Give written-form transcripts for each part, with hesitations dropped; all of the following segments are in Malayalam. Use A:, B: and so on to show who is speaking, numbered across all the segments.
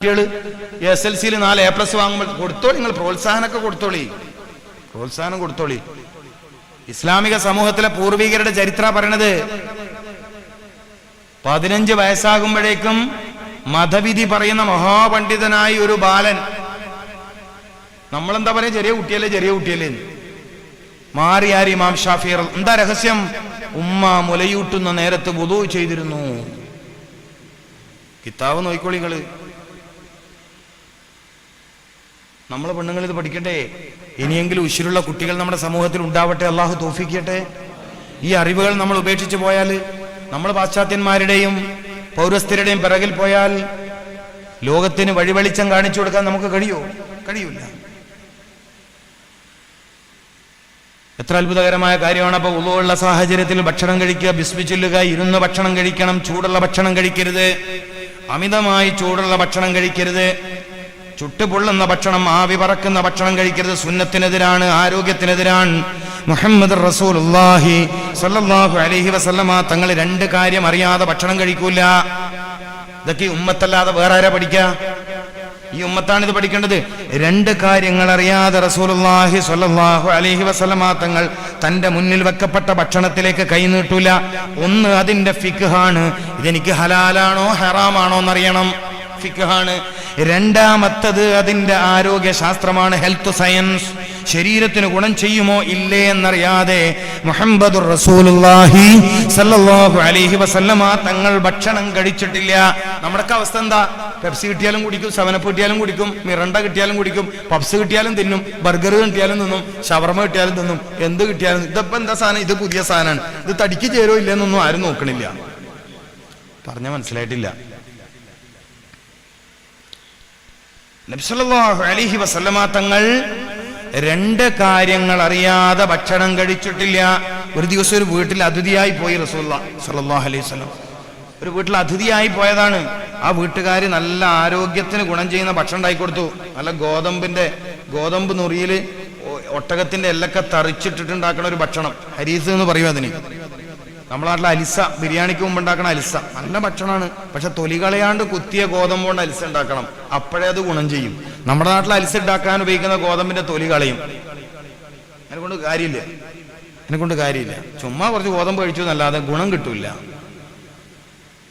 A: SLC 4 A+ വാങ്ങുമ്പോൾ കൊടുത്തോളി, നിങ്ങൾ പ്രോത്സാഹനം കൊടുത്തോളി. ഇസ്ലാമിക സമൂഹത്തിലെ പൂർവികരുടെ ചരിത്ര പറയണത് 15 വയസ്സാകുമ്പോഴേക്കും മതവിധി പറയുന്ന മഹാപണ്ഡിതനായി ഒരു ബാലൻ, നമ്മളെന്താ പറയാ, ചെറിയ കുട്ടിയല്ലേ മാറിയാരി ഇമാം ഷാഫി. എന്താ രഹസ്യം? ഉമ്മ മുലയൂട്ടുന്ന നേരത്ത് വുളൂ ചെയ്തിരുന്നു. കിതാബ് നോയിക്കോളികള്. നമ്മളെ പെണ്ണുങ്ങൾ ഇത് പഠിക്കട്ടെ. ഇനിയെങ്കിലും ഉശിരുള്ള കുട്ടികൾ നമ്മുടെ സമൂഹത്തിൽ ഉണ്ടാവട്ടെ. അള്ളാഹു തൗഫീഖ് ചെയ്യട്ടെ. ഈ അറിവുകൾ നമ്മൾ ഉപേക്ഷിച്ച് പോയാൽ, നമ്മൾ പാശ്ചാത്യന്മാരുടെയും പൗരസ്ഥരുടെയും പിറകിൽ പോയാൽ ലോകത്തിന് വഴിവെളിച്ചം കാണിച്ചു കൊടുക്കാൻ നമുക്ക് കഴിയൂല. എത്ര അത്ഭുതകരമായ കാര്യമാണ്. അപ്പൊ ഉള്ള സാഹചര്യത്തിൽ ഭക്ഷണം കഴിക്കുക, ബിസ്മി ചൊല്ലുക, ഇരുന്ന് ഭക്ഷണം കഴിക്കണം. ചൂടുള്ള ഭക്ഷണം കഴിക്കരുത്, അമിതമായി ചൂടുള്ള ഭക്ഷണം കഴിക്കരുത്. ചുട്ടുപൊള്ളുന്ന ഭക്ഷണം, ആവി പറക്കുന്ന ഭക്ഷണം കഴിക്കരുത്. സുന്നത്തിനെതിരാണ്, ആരോഗ്യത്തിനെതിരാണ്. മുഹമ്മദ് റസൂലുള്ളാഹി സ്വല്ലല്ലാഹു അലൈഹി വസല്ലമ തങ്ങൾ 2 കാര്യം അറിയാതെ ഭക്ഷണം കഴിക്കൂല. ഇതൊക്കെ ഈ ഉമ്മത്തല്ലാതെ വേറെ ആരാ പഠിക്കുക? ഈ ഉമ്മത്താണ് ഇത് പഠിക്കേണ്ടത്. 2 കാര്യങ്ങൾ അറിയാതെ റസൂലുള്ളാഹി സ്വല്ലല്ലാഹു അലൈഹി വസല്ലമ തങ്ങൾ തന്റെ മുന്നിൽ വെക്കപ്പെട്ട ഭക്ഷണത്തിലേക്ക് കൈ നീട്ടൂല. ഒന്ന് അതിന്റെ ഫിഖ്ഹാണ്. ഇതെനിക്ക് ഹലാലാണോ ഹറാമാണോ എന്നറിയണം, ഫിഖ്ഹാണ്. രണ്ടാമത്തത് അതിന്റെ ആരോഗ്യ ശാസ്ത്രമാണ്, ഹെൽത്ത് സയൻസ്. ശരീരത്തിന് ഗുണം ചെയ്യുമോ ഇല്ലേ എന്നറിയാതെ മുഹമ്മദുർ റസൂലുള്ളാഹി സ്വല്ലല്ലാഹു അലൈഹി വസല്ലമ തങ്ങൾ ഭക്ഷണം കഴിച്ചിട്ടില്ല. നമ്മുടെ അവസ്ഥ എന്താ? പെപ്സി കിട്ടിയാലും കുടിക്കും, 7up കിട്ടിയാലും കുടിക്കും, മിറണ്ട കിട്ടിയാലും കുടിക്കും, പപ്സ് കിട്ടിയാലും തിന്നും, ബർഗർ കിട്ടിയാലും തിന്നും, ഷവർമ കിട്ടിയാലും തിന്നും, എന്ത് കിട്ടിയാലും. ഇതിപ്പോ എന്താ സാധനം? ഇത് പുതിയ സാധനമാണ്. ഇത് തടിക്ക് ചേരോ ഇല്ലെന്നൊന്നും ആരും നോക്കണില്ല. പറഞ്ഞ മനസ്സിലായിട്ടില്ല. നബി സല്ലല്ലാഹു അലൈഹി വസല്ലമ തങ്ങൾ 2 കാര്യങ്ങൾ അറിയാതെ ഭക്ഷണം കഴിച്ചിട്ടില്ല. ഒരു ദിവസം ഒരു വീട്ടിൽ അതിഥിയായി പോയി റസൂലുള്ളാഹി സ്വല്ലല്ലാഹു അലൈഹി വസല്ലം. ഒരു വീട്ടിൽ അതിഥിയായി പോയതാണ്. ആ വീട്ടുകാർ നല്ല ആരോഗ്യത്തിന് ഗുണം ചെയ്യുന്ന ഭക്ഷണം ഉണ്ടാക്കി കൊടുത്തു. നല്ല ഗോതമ്പ് നുറിയിൽ ഒട്ടകത്തിന്റെ എല്ലൊക്കെ തറിച്ചിട്ടിട്ടുണ്ടാക്കണ ഒരു ഭക്ഷണം, ഹരീസ് എന്ന് പറയും അതിന്. നമ്മുടെ നാട്ടിലെ അലിസ, ബിരിയാണിക്ക് മുമ്പ് ഉണ്ടാക്കണ അലിസ നല്ല ഭക്ഷണമാണ്. പക്ഷെ തൊലി കളയാണ്ട് കുത്തിയ ഗോതമ്പ് കൊണ്ട് അലിസ ഉണ്ടാക്കണം, അപ്പോഴേ അത് ഗുണം ചെയ്യും. നമ്മുടെ നാട്ടിൽ അലിസ ഉണ്ടാക്കാൻ ഉപയോഗിക്കുന്ന ഗോതമ്പിന്റെ തൊലി കളയും. എന്നെക്കൊണ്ട് കാര്യമില്ല. ചുമ്മാ കുറച്ച് ഗോതമ്പ് കഴിച്ചു എന്നല്ലാതെ ഗുണം കിട്ടൂല.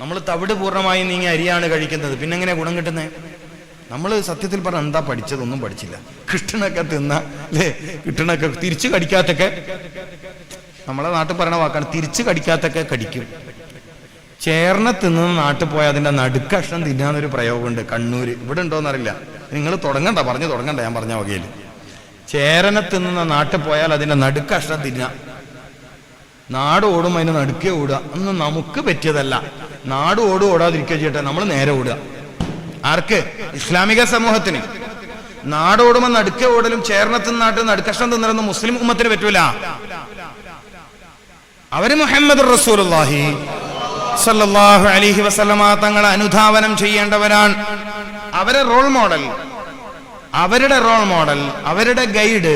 A: നമ്മൾ തവിട് പൂർണ്ണമായി നീങ്ങി അരിയാണ് കഴിക്കുന്നത്, പിന്നെ എങ്ങനെ ഗുണം കിട്ടുന്നത്? നമ്മൾ സത്യത്തിൽ പറഞ്ഞ എന്താ പഠിച്ചത്? ഒന്നും പഠിച്ചില്ല. കിട്ടണൊക്കെ തിന്ന അല്ലേ, കിട്ടണൊക്കെ തിരിച്ചു കടിക്കാത്തൊക്കെ, നമ്മളെ നാട്ടിൽ പറയണ വാക്കാണ്, തിരിച്ചു കടിക്കാത്തൊക്കെ കടിക്കും. ചേർന്ന തിന്നുന്ന നാട്ടിൽ പോയാൽ അതിന്റെ നടുക്കഷ്ണം തിന്നാന്നൊരു പ്രയോഗമുണ്ട് കണ്ണൂര്. ഇവിടെ ഉണ്ടോന്നറിയില്ല, നിങ്ങൾ തുടങ്ങണ്ട, ഞാൻ പറഞ്ഞ വകയിൽ. ചേരനെ തിന്നുന്ന നാട്ടിൽ പോയാൽ അതിന്റെ നടുക്കഷ്ണം തിന്ന. നാട് ഓടും, അതിന് നടുക്കേ ഓടുക. ഒന്നും നമുക്ക് പറ്റിയതല്ല. നാട് ഓടാതിരിക്കുക ചെയ്യട്ടെ, നമ്മൾ നേരെ ഓടുക. ആർക്ക്? ഇസ്ലാമിക സമൂഹത്തിന്. നാടോടുമ്പോൾ നടുക്കേ ഓടലും ചേർന്നത്തിന്ന് നാട്ടിൽ നടുക്കഷ്ണം തിന്നലൊന്നും മുസ്ലിം ഉമ്മത്തിന് പറ്റൂല. അവര് മുഹമ്മദ് റസൂലുള്ളാഹി സ്വല്ലല്ലാഹു അലൈഹി വസല്ലമ തങ്ങളെ അനുധാവനം ചെയ്യേണ്ടവരാണ്. അവരുടെ റോൾ മോഡൽ, അവരുടെ ഗൈഡ്,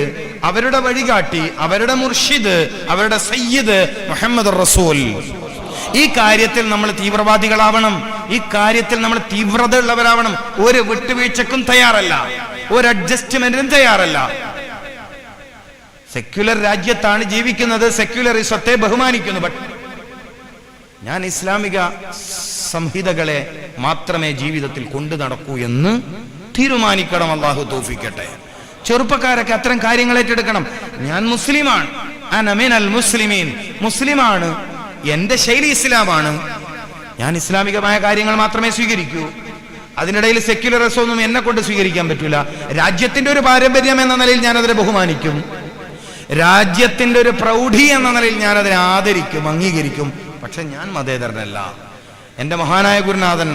A: അവരുടെ വഴികാട്ടി, അവരുടെ മുർഷിദ്, അവരുടെ സയ്യിദ് മുഹമ്മദ് റസൂൽ. ഈ കാര്യത്തിൽ നമ്മൾ തീവ്രവാദികളാവണം. ഈ കാര്യത്തിൽ നമ്മൾ തീവ്രത ഉള്ളവരാവണം. ഒരു വിട്ടുവീഴ്ചക്കും തയ്യാറല്ല, ഒരു അഡ്ജസ്റ്റ്മെന്റിനും തയ്യാറല്ല. സെക്യുലർ രാജ്യത്താണ് ജീവിക്കുന്നത്, സെക്യുലറിസത്തെ ബഹുമാനിക്കുന്നു. ബട്ട് ഞാൻ ഇസ്ലാമിക സംഹിതകളെ മാത്രമേ ജീവിതത്തിൽ കൊണ്ടു നടക്കൂ എന്ന് തീരുമാനിക്കണം. അല്ലാഹു തൗഫീഖ് ചെയ്യട്ടെ. ചെറുപ്പക്കാരൊക്കെ അത്തരം കാര്യങ്ങൾ ഏറ്റെടുക്കണം. ഞാൻ മുസ്ലിമാണ്, അന മിനൽ മുസ്ലിമീൻ, മുസ്ലിമാണ്, എന്റെ ശൈലി ഇസ്ലാമാണ്, ഞാൻ ഇസ്ലാമികമായ കാര്യങ്ങൾ മാത്രമേ സ്വീകരിക്കൂ. അതിനിടയിൽ സെക്യുലറിസം ഒന്നും എന്നെ കൊണ്ട് സ്വീകരിക്കാൻ പറ്റൂല. രാജ്യത്തിന്റെ ഒരു പാരമ്പര്യം എന്ന നിലയിൽ ഞാൻ അതിനെ ബഹുമാനിക്കും. രാജ്യത്തിന്റെ ഒരു പ്രൗഢി എന്ന നിലയിൽ ഞാൻ അതിനെ ആദരിക്കും, അംഗീകരിക്കും. പക്ഷെ ഞാൻ മതേതരനല്ല. എന്റെ മഹാനായ ഗുരുനാഥൻ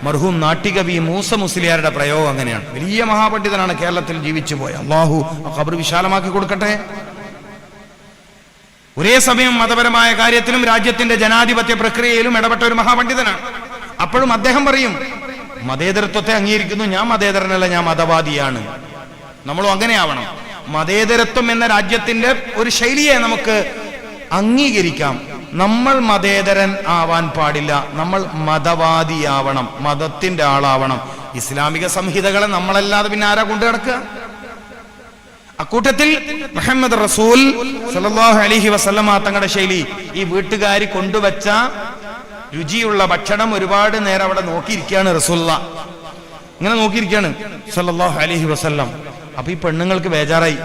A: മർഹൂം നാട്ടികവി മൂസ മുസ്ലിയാരുടെ പ്രയോഗം അങ്ങനെയാണ്. വലിയ മഹാപണ്ഡിതനാണ്, കേരളത്തിൽ ജീവിച്ചു പോയ. അല്ലാഹു ഖബർ വിശാലമാക്കി കൊടുക്കട്ടെ. ഒരേ സമയം മതപരമായ കാര്യത്തിലും രാജ്യത്തിന്റെ ജനാധിപത്യ പ്രക്രിയയിലും ഇടപെട്ട ഒരു മഹാപണ്ഡിതനാണ്. അപ്പോഴും അദ്ദേഹം പറയും, മതേതരത്വത്തെ അംഗീകരിക്കുന്നു, ഞാൻ മതേതരനല്ല, ഞാൻ മതവാദിയാണ്. നമ്മളും അങ്ങനെ ആവണം. മതേതരത്വം എന്ന രാജ്യത്തിന്റെ ഒരു ശൈലിയെ നമുക്ക് അംഗീകരിക്കാം. നമ്മൾ മതേതരൻ ആവാൻ പാടില്ല, നമ്മൾ മതവാദിയാവണം, മതത്തിന്റെ ആളാവണം. ഇസ്ലാമിക സംഹിതകളെ നമ്മളല്ലാതെ പിന്നെ ആരാ കൊണ്ടു നടക്കുക? അക്കൂട്ടത്തിൽ മുഹമ്മദ് റസൂൽ സല്ലല്ലാഹു അലൈഹി വസല്ലമ തങ്ങളുടെ ശൈലി, ഈ വീട്ടുകാരി കൊണ്ടുവച്ച രുചിയുള്ള ഭക്ഷണം ഒരുപാട് നേരം അവിടെ നോക്കിയിരിക്കുകയാണ് റസൂലുള്ളാ. ഇങ്ങനെ നോക്കിയിരിക്കുകയാണ് സല്ലല്ലാഹു അലൈഹി വസല്ലം. അപ്പൊ ഈ പെണ്ണുങ്ങൾക്ക് ബേജാറായി,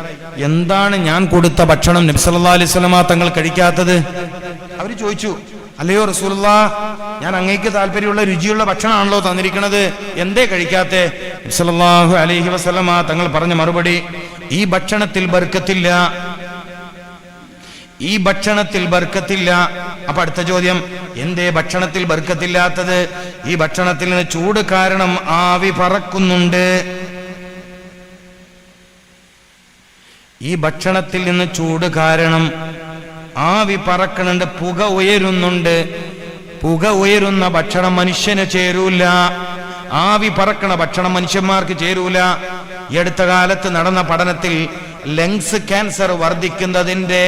A: എന്താണ് ഞാൻ കൊടുത്ത ഭക്ഷണം നബി സല്ലല്ലാഹു അലൈഹി വസല്ലമ തങ്ങൾ കഴിക്കാത്തത്? അവര് ചോദിച്ചു, അല്ലയോ റസൂലുള്ളാ, ഞാൻ അങ്ങേക്ക് താല്പര്യമുള്ള രുചിയുള്ള ഭക്ഷണമാണല്ലോ തന്നിരിക്കുന്നത്, എന്തേ കഴിക്കാത്തെ? നബി സല്ലല്ലാഹു അലൈഹി വസല്ലമ തങ്ങൾ പറഞ്ഞ മറുപടി, ഈ ഭക്ഷണത്തിൽ ബർക്കത്തില്ല, ഈ ഭക്ഷണത്തിൽ ബർക്കത്തില്ല. അപ്പൊ അടുത്ത ചോദ്യം, എന്തേ ഭക്ഷണത്തിൽ ബർക്കത്തില്ലാത്തത്? ഈ ഭക്ഷണത്തിൽ നിന്ന് ചൂട് കാരണം ആവി പറക്കുന്നുണ്ട്. ഈ ഭക്ഷണത്തിൽ നിന്ന് ചൂട് കാരണം ആവി പറക്കണുണ്ട്, പുക ഉയരുന്നുണ്ട്. പുക ഉയരുന്ന ഭക്ഷണം മനുഷ്യന് ചേരൂല, ആവി പറക്കണ ഭക്ഷണം മനുഷ്യന്മാർക്ക് ചേരൂല. ഈ അടുത്ത കാലത്ത് നടന്ന പഠനത്തിൽ ലങ്സ് ക്യാൻസർ വർദ്ധിക്കുന്നതിന്റെ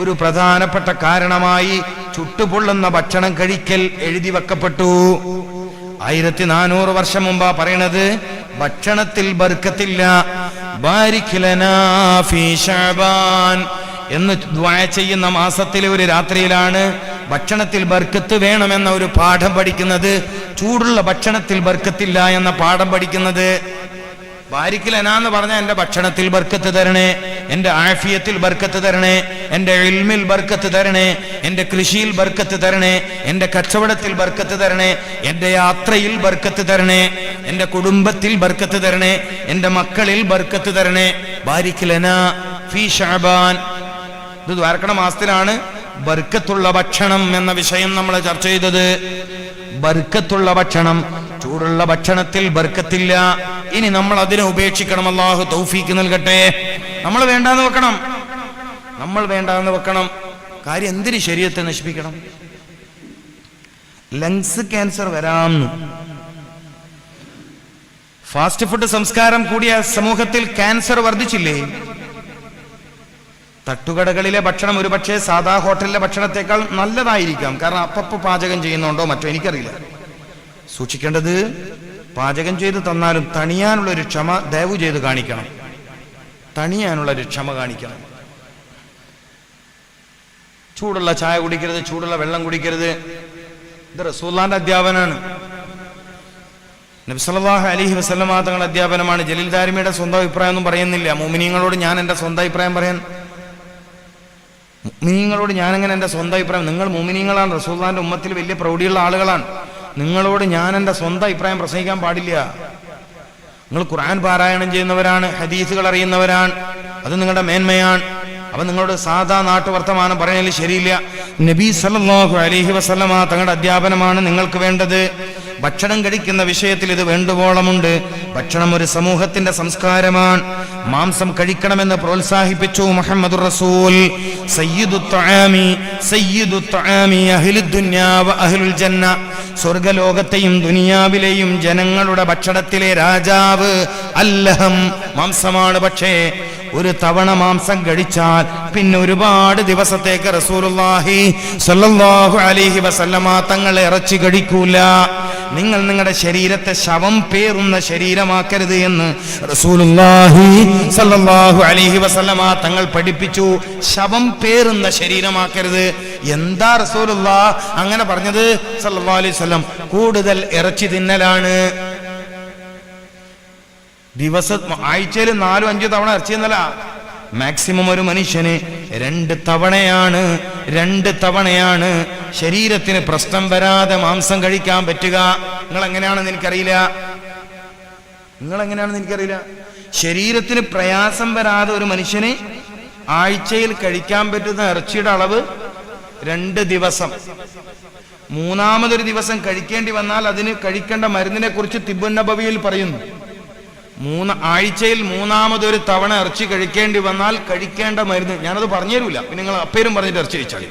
A: ഒരു പ്രധാനപ്പെട്ട കാരണമായി ചുട്ടുപൊള്ളുന്ന ഭക്ഷണം കഴിക്കൽ എഴുതി വെക്കപ്പെട്ടു. 1400 വർഷം മുമ്പാ പറയണത്, ഭക്ഷണത്തിൽ ബർക്കത്തില്ല. ബാരിക് ലനാ ഫീ ശഅബാൻ എന്ന് ദുആ ചെയ്യുന്ന മാസത്തിലെ ഒരു രാത്രിയിലാണ് ഭക്ഷണത്തിൽ ബർക്കത്ത് വേണമെന്ന ഒരു പാഠം പഠിക്കുന്നത്. ചൂടുള്ള ഭക്ഷണത്തിൽ ബർക്കത്തില്ല എന്ന പാഠം പഠിക്കുന്നത്. ബാരിക് ലനാ എന്ന് പറഞ്ഞാൽ എന്റെ ഭക്ഷണത്തിൽ ബർക്കത്ത് തരണേ, എന്റെ ആഫിയത്തിൽ ബർക്കത്ത് തരണേ, എന്റെ ഇൽമിൽ ബർക്കത്ത് തരണേ, എന്റെ കൃഷിയിൽ ബർക്കത്ത് തരണേ, എന്റെ കച്ചവടത്തിൽ ബർക്കത്ത് തരണേ, എന്റെ യാത്രയിൽ ബർക്കത്ത് തരണേ, എന്റെ കുടുംബത്തിൽ ബർക്കത്ത് തരണേ, എന്റെ മക്കളിൽ ബർക്കത്ത് തരണേ. ബാരിക് ലനാ ഫീ ശഅബാൻ. ഇത് ദ്വാരക്കണ മാസത്തിലാണ് ബർക്കത്തുള്ള ഭക്ഷണം എന്ന വിഷയം നമ്മൾ ചർച്ച ചെയ്തത്. ബർക്കത്തുള്ള ഭക്ഷണം, ചൂടുള്ള ഭക്ഷണത്തിൽ ബർക്കത്തില്ല. ഇനി നമ്മൾ അതിനെ ഉപേക്ഷിക്കണം. അല്ലാഹു തൗഫീക്ക് നൽകട്ടെ. നമ്മൾ വേണ്ടാന്ന് വെക്കണം, നമ്മൾ വേണ്ടാന്ന് വെക്കണം. കാര്യം എന്തിന് ശരീരത്തെ നശിപ്പിക്കണം? ലങ്സ് ക്യാൻസർ വരാമെന്ന്. ഫാസ്റ്റ് ഫുഡ് സംസ്കാരം കൂടിയ സമൂഹത്തിൽ ക്യാൻസർ വർദ്ധിച്ചില്ലേ? തട്ടുകടകളിലെ ഭക്ഷണം ഒരുപക്ഷെ സാധാ ഹോട്ടലിലെ ഭക്ഷണത്തെക്കാൾ നല്ലതായിരിക്കാം. കാരണം അപ്പപ്പോ പാചകം ചെയ്യുന്നുണ്ടോ മറ്റോ എനിക്കറിയില്ല. സൂക്ഷിക്കേണ്ടത്, പാചകം ചെയ്ത് തന്നാലും തണിയാനുള്ളൊരു ക്ഷമ ദയവ് ചെയ്ത് കാണിക്കണം. തണിയാനുള്ളൊരു ക്ഷമ കാണിക്കണം. ചൂടുള്ള ചായ കുടിക്കരുത്, ചൂടുള്ള വെള്ളം കുടിക്കരുത്. ഇത് റസൂലുള്ളാഹിന്റെ അധ്യാപനമാണ്, നബി സല്ലല്ലാഹു അലൈഹി വസല്ലമ തങ്ങളുടെ അധ്യാപനമാണ്. ജലീൽ ദാരിമിയുടെ സ്വന്തം അഭിപ്രായം ഒന്നും പറയുന്നില്ല. മുഅ്മിനീങ്ങളോട് ഞാൻ എൻ്റെ സ്വന്തം അഭിപ്രായം പറയാൻ, മുഅ്മിനീങ്ങളോട് ഞാനെങ്ങനെ എൻ്റെ സ്വന്തം അഭിപ്രായം? നിങ്ങൾ മുഅ്മിനീങ്ങളാണ്, റസൂലുള്ളാഹിന്റെ ഉമ്മത്തിൽ വലിയ പ്രൗഢിയുള്ള ആളുകളാണ്. നിങ്ങളോട് ഞാൻ എൻ്റെ സ്വന്തം അഭിപ്രായം പ്രസംഗിക്കാൻ പാടില്ല. നിങ്ങൾ ഖുർആൻ പാരായണം ചെയ്യുന്നവരാണ്, ഹദീസുകൾ അറിയുന്നവരാണ്, അത് നിങ്ങളുടെ മേന്മയാണ്. അപ്പൊ നിങ്ങളോട് സാധാ നാട്ടുവർത്തമാനം പറയുന്നതിൽ ശരിയില്ല. നബി സല്ലല്ലാഹു അലൈഹി വസല്ലമ തങ്ങളുടെ അധ്യാപനമാണ് നിങ്ങൾക്ക് വേണ്ടത്. ഭക്ഷണം കഴിക്കുന്ന വിഷയത്തിൽ ഇത് വേണ്ടുവോളമുണ്ട്. ഭക്ഷണം ഒരു സമൂഹത്തിന്റെ സംസ്കാരമാണ്. മാംസം കഴിക്കണമെന്ന് പ്രോത്സാഹിപ്പിച്ചു മുഹമ്മദുർ റസൂൽ. സയ്യിദുത് തആമി അഹ്ലുദ് ദുനിയാ വ അഹ്ലുൽ ജന്ന. സ്വർഗ്ഗലോകത്തെയും ദുനിയാവിലെയും ജനങ്ങളുടെ ഭക്ഷണത്തിലെ രാജാവ് അല്ലഹം, മാംസമാണ്. പക്ഷേ ഒരു തവണ മാംസം കഴിച്ചാൽ പിന്നെ ഒരുപാട് ദിവസത്തേക്ക് റസൂലുള്ളാഹി സ്വല്ലല്ലാഹു അലൈഹി വസല്ലമ തങ്ങൾ ഇറച്ചി കഴിക്കൂല. നിങ്ങൾ നിങ്ങളുടെ ശരീരത്തെ ശവം പേറുന്ന ശരീരമാക്കരുത് എന്ന് റസൂലുള്ളാഹി സ്വല്ലല്ലാഹു അലൈഹി വസല്ലമ തങ്ങൾ പഠിപ്പിച്ചു. ശവം പേറുന്ന ശരീരമാക്കരുത്. എന്താ റസൂലുള്ളാഹ് അങ്ങനെ പറഞ്ഞത്? സ്വല്ലല്ലാഹു അലൈഹി വസല്ലം കൂടുതൽ ഇറച്ചി തിന്നലാണ്. ആഴ്ചയിൽ 4-5 തവണ ഇറച്ചി തിന്നല. മാക്സിമം ഒരു മനുഷ്യന് 2 തവണയാണ് ശരീരത്തിന് പ്രശ്നം വരാതെ മാംസം കഴിക്കാൻ പറ്റുക. നിങ്ങൾ എങ്ങനെയാണെന്ന് എനിക്കറിയില്ല. ശരീരത്തിന് പ്രയാസം വരാതെ ഒരു മനുഷ്യന് ആഴ്ചയിൽ കഴിക്കാൻ പറ്റുന്ന ഇറച്ചിയുടെ അളവ് 2 ദിവസം. മൂന്നാമതൊരു ദിവസം കഴിക്കേണ്ടി വന്നാൽ അതിന് കഴിക്കേണ്ട മരുന്നിനെ കുറിച്ച് തിബ്ബുൻ നബവിയിൽ പറയുന്നു. ആഴ്ചയിൽ 3-ാമതൊരു തവണ ഇറച്ചി കഴിക്കേണ്ടി വന്നാൽ കഴിക്കേണ്ട മരുന്ന്, ഞാനത് പറഞ്ഞു തരൂല, പിന്നെ നിങ്ങൾ അപ്പേരും പറഞ്ഞിട്ട് ഇറച്ചി കഴിച്ചാൽ.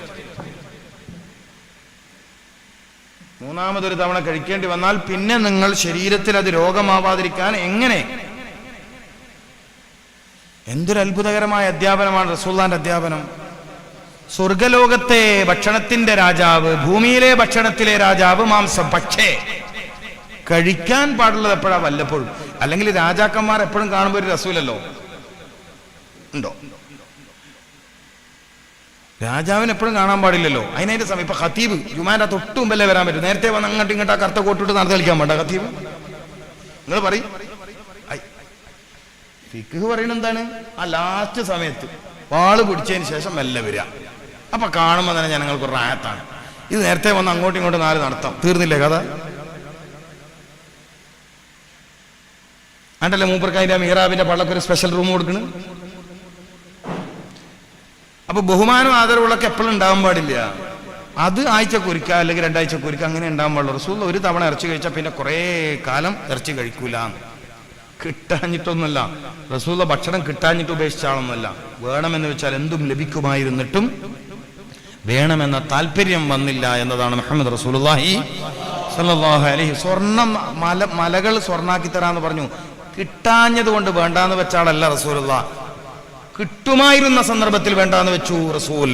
A: 3-ാമതൊരു തവണ കഴിക്കേണ്ടി വന്നാൽ പിന്നെ നിങ്ങൾ ശരീരത്തിൽ അത് രോഗമാവാതിരിക്കാൻ എങ്ങനെ? എന്തൊരു അത്ഭുതകരമായ അധ്യാപനമാണ് റസൂലുള്ളാഹിന്റെ അധ്യാപനം. സ്വർഗലോകത്തെ ഭക്ഷണത്തിന്റെ രാജാവ്, ഭൂമിയിലെ ഭക്ഷണത്തിലെ രാജാവ് മാംസം. പക്ഷേ കഴിക്കാൻ പാടുള്ളത് എപ്പോഴാ? വല്ലപ്പോഴും. അല്ലെങ്കിൽ രാജാക്കന്മാർ എപ്പോഴും കാണുമ്പോൾ ഒരു രസൂലല്ലോ. ഉണ്ടോ? രാജാവിന് എപ്പോഴും കാണാൻ പാടില്ലല്ലോ. അതിനതിന്റെ സമയം. ഇപ്പൊ ഖത്തീബ് ജുമാന്റെ തൊട്ട് മുമ്പല്ലേ വരാൻ പറ്റും. നേരത്തെ വന്ന് അങ്ങോട്ടും ഇങ്ങോട്ട് കറുത്ത കോട്ടിട്ട് നടത്തി കളിക്കാൻ വേണ്ട ഖത്തീബ്? നിങ്ങൾ പറയും. ഫിഖ് പറയുന്നത് എന്താണ്? ആ ലാസ്റ്റ് സമയത്ത് വാള് പിടിച്ചതിന് ശേഷം മെല്ലെ വരിക. അപ്പൊ കാണുമ്പോൾ തന്നെ ജനങ്ങൾക്ക് ഒരു റായത്താണ്. ഇത് നേരത്തെ വന്ന് അങ്ങോട്ടും ഇങ്ങോട്ടും 4 നടത്താം. തീർന്നില്ലേ കഥ? അണ്ടല്ലേ മൂപ്പർക്ക് അതിന്റെ മീറാബിന്റെ പള്ളക്കൊരു സ്പെഷ്യൽ റൂം കൊടുക്കണ്. അപ്പൊ ബഹുമാനം ആദരവുകളൊക്കെ എപ്പോഴും ഉണ്ടാവാൻ പാടില്ല. അത് ആഴ്ചക്ക് ഒരിക്കുക അല്ലെങ്കിൽ 2 ആഴ്ചക്ക് ഒരിക്കുക അങ്ങനെ ഉണ്ടാവാൻ പാടുള്ളൂ. റസൂൽ ഒരു തവണ ഇറച്ചി കഴിച്ചാൽ പിന്നെ കുറേ കാലം ഇറച്ചി കഴിക്കൂല. കിട്ടാഞ്ഞിട്ടൊന്നുമല്ല, റസൂലുള്ള ഭക്ഷണം കിട്ടാഞ്ഞിട്ട് ഉപേക്ഷിച്ച ആളൊന്നുമല്ല. വേണമെന്ന് വെച്ചാൽ എന്തും ലഭിക്കുമായിരുന്നിട്ടും വേണമെന്ന താല്പര്യം വന്നില്ല എന്നതാണ് മുഹമ്മദ് റസൂലുള്ളാഹി സ്വല്ലല്ലാഹു അലൈഹി. സ്വർണം മലകൾ സ്വർണ്ണാക്കി തരാന്ന് പറഞ്ഞു. കിട്ടാഞ്ഞത് കൊണ്ട് വേണ്ടാന്ന് വെച്ച ആളല്ല റസൂലുള്ള. കിട്ടുമായിരുന്ന സന്ദർഭത്തിൽ വേണ്ടാന്ന് വെച്ചു റസൂൽ.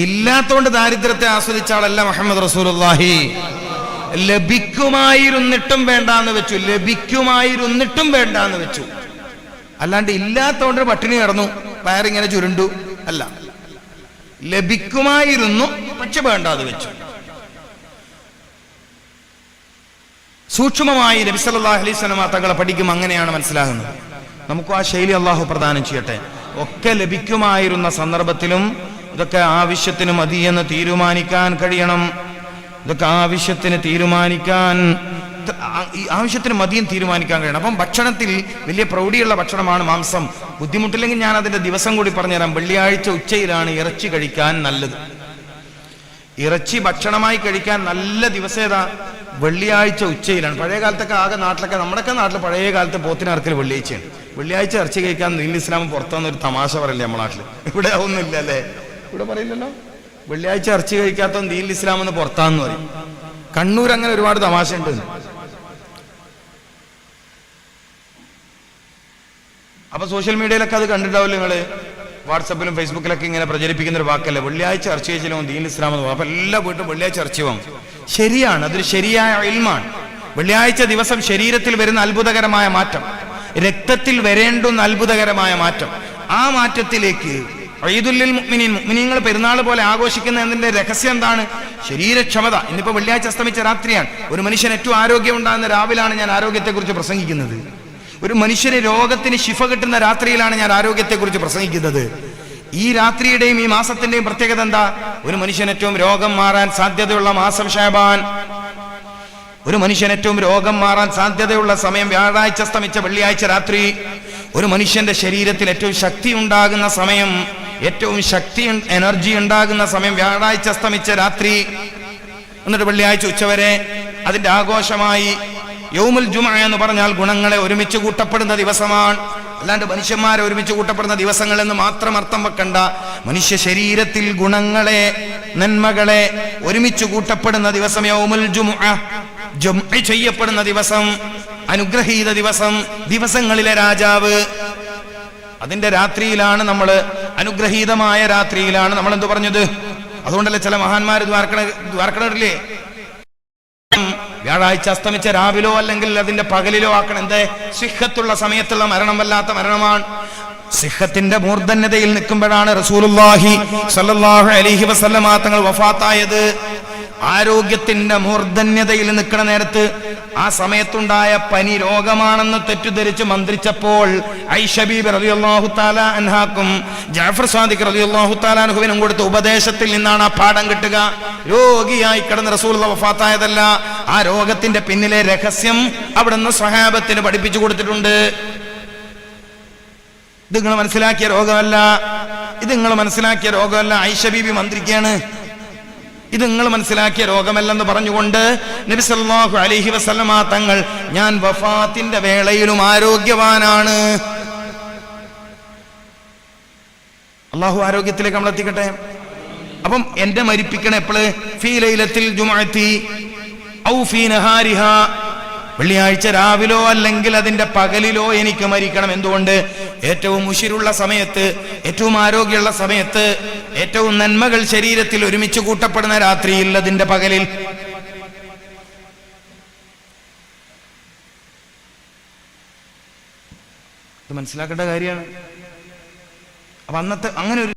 A: ഇല്ലാത്തോണ്ട് ദാരിദ്ര്യത്തെ ആസ്വദിച്ച ആളല്ല മുഹമ്മദ് റസൂലുള്ളാഹി. ലഭിക്കുമായിരുന്നിട്ടും വേണ്ടാന്ന് വെച്ചു. ലഭിക്കുമായിരുന്നിട്ടും വേണ്ടാന്ന് വെച്ചു. അല്ലാണ്ട് ഇല്ലാത്തോണ്ട് പട്ടിണി കിടന്നു വയറിങ്ങനെ ചുരുണ്ടു അല്ല. ലഭിക്കുമായിരുന്നു പക്ഷെ വേണ്ടാന്ന് വെച്ചു. സൂക്ഷ്മമായി നബി സല്ലല്ലാഹു അലൈഹി വസല്ലം തങ്ങളെ പഠിക്കും. അങ്ങനെയാണ് മനസ്സിലാകുന്നത്. നമുക്കും ആ ശൈലി അള്ളാഹു പ്രദാനം ചെയ്യട്ടെ. ഒക്കെ ലഭിക്കുമായിരുന്ന സന്ദർഭത്തിലും ഇതൊക്കെ ആവശ്യത്തിന് മതി എന്ന് തീരുമാനിക്കാൻ കഴിയണം. ഇതൊക്കെ ആവശ്യത്തിന് മതിയും തീരുമാനിക്കാൻ കഴിയണം. അപ്പം ഭക്ഷണത്തിൽ വലിയ പ്രൗഢിയുള്ള ഭക്ഷണമാണ് മാംസം. ബുദ്ധിമുട്ടില്ലെങ്കിൽ ഞാൻ അതിന്റെ ദിവസം കൂടി പറഞ്ഞുതരാം. വെള്ളിയാഴ്ച ഉച്ചയിലാണ് ഇറച്ചി കഴിക്കാൻ നല്ലത്. ഇറച്ചി ഭക്ഷണമായി കഴിക്കാൻ നല്ല ദിവസം ഏതാ? വെള്ളിയാഴ്ച ഉച്ചയിലാണ്. പഴയ കാലത്തൊക്കെ ആകെ നാട്ടിലൊക്കെ, നമ്മുടെയൊക്കെ നാട്ടിൽ പഴയ കാലത്ത് പോത്തിനറക്കൽ വെള്ളിയാഴ്ചയാണ്. വെള്ളിയാഴ്ച ഇറച്ചി കഴിക്കാൻ ദീനുൽ ഇസ്ലാം പുറത്തുനിന്നൊരു തമാശ പറയില്ലേ നമ്മുടെ നാട്ടിൽ? ഇവിടെ ഒന്നുമില്ല അല്ലേ? ഇവിടെ പറയില്ലല്ലോ. വെള്ളിയാഴ്ച ഇറച്ചി കഴിക്കാത്ത ദീനുൽ ഇസ്ലാം എന്ന് പുറത്താന്ന് പറയും. കണ്ണൂർ അങ്ങനെ ഒരുപാട് തമാശ ഉണ്ട്. അപ്പൊ സോഷ്യൽ മീഡിയയിലൊക്കെ അത് കണ്ടിട്ടാവില്ല നിങ്ങള്? വാട്സപ്പിലും ഫേസ്ബുക്കിലൊക്കെ ഇങ്ങനെ പ്രചരിപ്പിക്കുന്ന ഒരു വാക്കല്ലേ വെള്ളിയാഴ്ച ഇറച്ചി കഴിച്ചാലും ദീനുൽ ഇസ്ലാം എന്ന്. അപ്പൊ എല്ലാ വീട്ടും വെള്ളിയാഴ്ച ഇറച്ചി വാങ്ങും. ശരിയാണ്, അതൊരു ശരിയായ ഇൽമാണ്. വെള്ളിയാഴ്ച ദിവസം ശരീരത്തിൽ വരുന്ന അത്ഭുതകരമായ മാറ്റം, രക്തത്തിൽ വരേണ്ടുന്ന അത്ഭുതകരമായ മാറ്റം, ആ മാറ്റത്തിലേക്ക് ഈദുൽ മുഅ്മിനീൻ, മുഅ്മിനീങ്ങൾ പെരുന്നാൾ പോലെ ആഘോഷിക്കുന്നതിന്റെ രഹസ്യം എന്താണ്? ശരീരക്ഷമത. ഇന്നിപ്പോ വെള്ളിയാഴ്ച അസ്തമിച്ച രാത്രിയാണ്. ഒരു മനുഷ്യൻ ഏറ്റവും ആരോഗ്യം ഉണ്ടാകുന്ന രാവിലാണ് ഞാൻ ആരോഗ്യത്തെക്കുറിച്ച് പ്രസംഗിക്കുന്നത്. ഒരു മനുഷ്യന് രോഗത്തിന് ശിഫ കിട്ടുന്ന രാത്രിയിലാണ് ഞാൻ ആരോഗ്യത്തെക്കുറിച്ച് പ്രസംഗിക്കുന്നത്. ഈ രാത്രിയുടെയും ഈ മാസത്തിന്റെയും പ്രത്യേകത എന്താ? ഒരു മനുഷ്യൻ ഏറ്റവും രോഗം മാറാൻ സാധ്യതയുള്ള മാസം ശഅബാൻ. ഒരു മനുഷ്യൻ ഏറ്റവും രോഗം മാറാൻ സാധ്യതയുള്ള സമയം വ്യാഴാഴ്ച അസ്തമിച്ച വെള്ളിയാഴ്ച രാത്രി. ഒരു മനുഷ്യന്റെ ശരീരത്തിൽ ഏറ്റവും ശക്തി ഉണ്ടാകുന്ന സമയം, ഏറ്റവും ശക്തി എനർജി ഉണ്ടാകുന്ന സമയം വ്യാഴാഴ്ച അസ്തമിച്ച രാത്രി. എന്നിട്ട് വെള്ളിയാഴ്ച ഉച്ചവരെ അതിന്റെ ആഘോഷമായി. യൗമുൽ ജുമുഅ എന്ന് പറഞ്ഞാൽ ഗുണങ്ങളെ ഒരുമിച്ച് കൂട്ടപ്പെടുന്ന ദിവസമാണ്. അല്ലാണ്ട് മനുഷ്യന്മാരെ ഒരുമിച്ച് കൂട്ടപ്പെടുന്ന ദിവസങ്ങൾ എന്ന് മാത്രം അർത്ഥം വെക്കണ്ട. മനുഷ്യ ശരീരത്തിൽ ഗുണങ്ങളെ, നന്മകളെ ഒരുമിച്ച് കൂട്ടപ്പെടുന്ന ദിവസം യൗമുൽ ജുമുഅ, ജുമുഅ ചെയ്യപ്പെടുന്ന ദിവസം, അനുഗ്രഹീത ദിവസം, ദിവസങ്ങളിലെ രാജാവ്. അതിന്റെ രാത്രിയിലാണ് നമ്മൾ, അനുഗ്രഹീതമായ രാത്രിയിലാണ് നമ്മൾ എന്ത് പറഞ്ഞത്? അതുകൊണ്ടല്ലേ ചില മഹാന്മാർ ദ്വാരക്കണറില്ലേ, വ്യാഴാഴ്ച അസ്തമിച്ച രാവിലോ അല്ലെങ്കിൽ അതിന്റെ പകലിലോ ആക്കണം. എന്തേ? സിഹത്തുള്ള സമയത്തുള്ള മരണം വല്ലാത്ത മരണമാണ്. സിഹത്തിന്റെ മൂർധന്യതയിൽ നിൽക്കുമ്പോഴാണ് റസൂലുള്ളാഹി സ്വല്ലല്ലാഹു അലൈഹി വസല്ലമ തങ്ങൾ വഫാത്തായത്. ആരോഗ്യത്തിന്റെ മൂർധന്യതയിൽ നിൽക്കുന്ന നേരത്ത് ആ സമയത്തുണ്ടായ പനി രോഗമാണെന്ന് തെറ്റിദ്ധരിച്ച് മന്ത്രിച്ചപ്പോൾ ഐഷ ബീബി റളിയല്ലാഹു തആല അൻഹാക്കും ജഅഫർ സാദിഖ് റളിയല്ലാഹു തആല അൻഹുവിനും കൊടുത്ത ഉപദേശത്തിൽ നിന്നാണ് ആ പാഠം കിട്ടുക. രോഗിയായി കിടന്ന റസൂലുള്ളാഹി വഫാത്തായതല്ല, ആ രോഗത്തിന്റെ പിന്നിലെ രഹസ്യം അവിടുന്ന് സ്വഹാബത്തിന് പഠിപ്പിച്ചു കൊടുത്തിട്ടുണ്ട്. ഇത് നിങ്ങൾ മനസ്സിലാക്കിയ രോഗമല്ല, ഇത് നിങ്ങൾ മനസ്സിലാക്കിയ രോഗമല്ല. ഐഷ ബീബി മന്ത്രിക്കാണ്. ഇത് നിങ്ങൾ മനസ്സിലാക്കിയ രോഗമല്ലെന്ന് പറഞ്ഞുകൊണ്ട് നബി സല്ലല്ലാഹു അലൈഹി വസല്ലമ തങ്ങൾ ഞാൻ വഫാത്തിന്റെ വേളയിലും ആരോഗ്യവാനാണ്. അള്ളാഹു ആരോഗ്യത്തിലേക്ക് നമ്മൾ എത്തിക്കട്ടെ. അപ്പം എന്റെ മരിപ്പിക്കണ എപ്പോഴ്? ഫീ ലൈലത്തിൽ ജുമുഅത്തി ഔ ഫീ നഹാരിഹാ, വെള്ളിയാഴ്ച രാവിലോ അല്ലെങ്കിൽ അതിന്റെ പകലിലോ എനിക്ക് മരിക്കണം. എന്തുകൊണ്ട്? ഏറ്റവും ഉശിരുള്ള സമയത്ത്, ഏറ്റവും ആരോഗ്യമുള്ള സമയത്ത്, ഏറ്റവും നന്മകൾ ശരീരത്തിൽ ഒരുമിച്ച് കൂട്ടപ്പെടുന്ന രാത്രിയിൽ, അതിന്റെ പകലിൽ. ഇത് മനസ്സിലാക്കേണ്ട കാര്യമാണ്. അപ്പൊ അന്നത്തെ അങ്ങനെ ഒരു